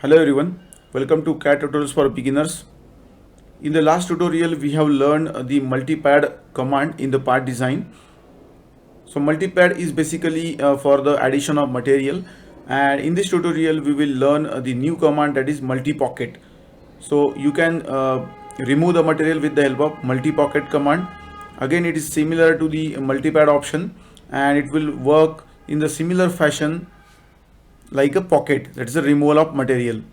Hello everyone, welcome to CAD Tutorials for Beginners. In the last tutorial, we have learned the multipad command in the part design. So multipad is basically for the addition of material, and in this tutorial we will learn the new command, that is multipocket. So you can remove the material with the help of multipocket command. Again, it is similar to the multipad option, and it will work in the similar fashion like a pocket, that is a removal of material.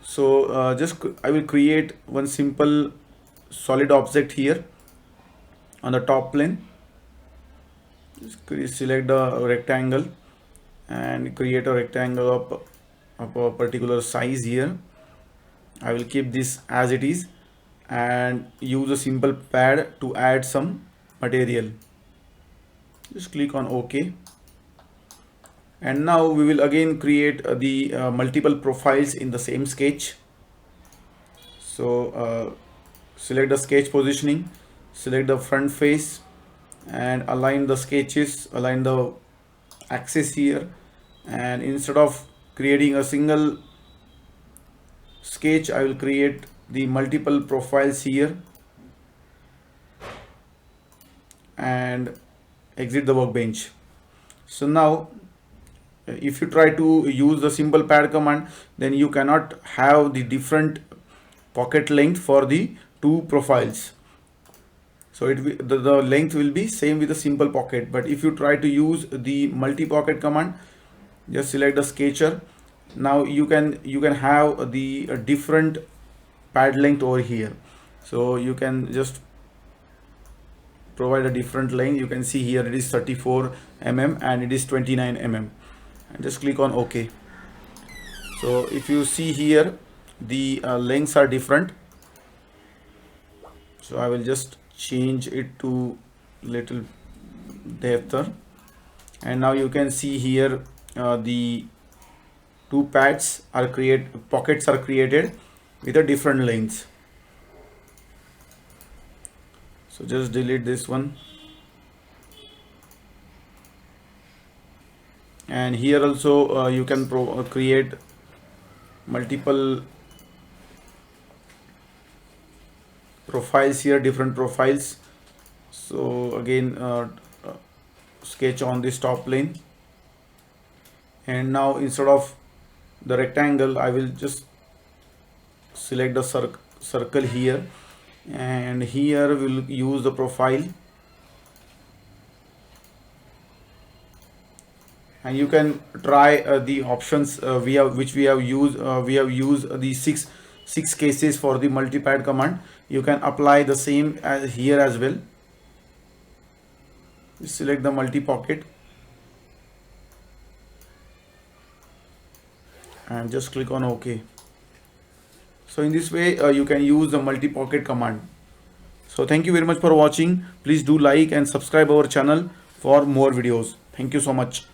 So I will create one simple solid object here on the top plane. Just select the rectangle and create a rectangle of a particular size here. I will keep this as it is and use a simple pad to add some material. Just click on OK. And now we will again create the multiple profiles in the same sketch. So select the sketch positioning, select the front face and align the sketches, align the axis here, and instead of creating a single sketch, I will create the multiple profiles here and exit the workbench. So now if you try to use the simple pad command, then you cannot have the different pocket length for the two profiles. So the length will be same with the simple pocket. But if you try to use the multi-pocket command, just select the sketcher. Now you can have the different pad length over here. So you can just provide a different length. You can see here it is 34 mm and it is 29 mm. And just click on OK. So if you see here, the lengths are different. So I will just change it to little depther, and now you can see here the two pockets are created with a different lengths. So just delete this one. And here also you can create multiple profiles here, different profiles. So again sketch on this top plane, and now instead of the rectangle, I will just select the circle here, and here we'll use the profile. And you can try the options which we have used. We have used the six cases for the multipad command. You can apply the same as here as well. Select the multi-pocket and just click on OK. So in this way you can use the multi-pocket command. So thank you very much for watching. Please do like and subscribe our channel for more videos. Thank you so much.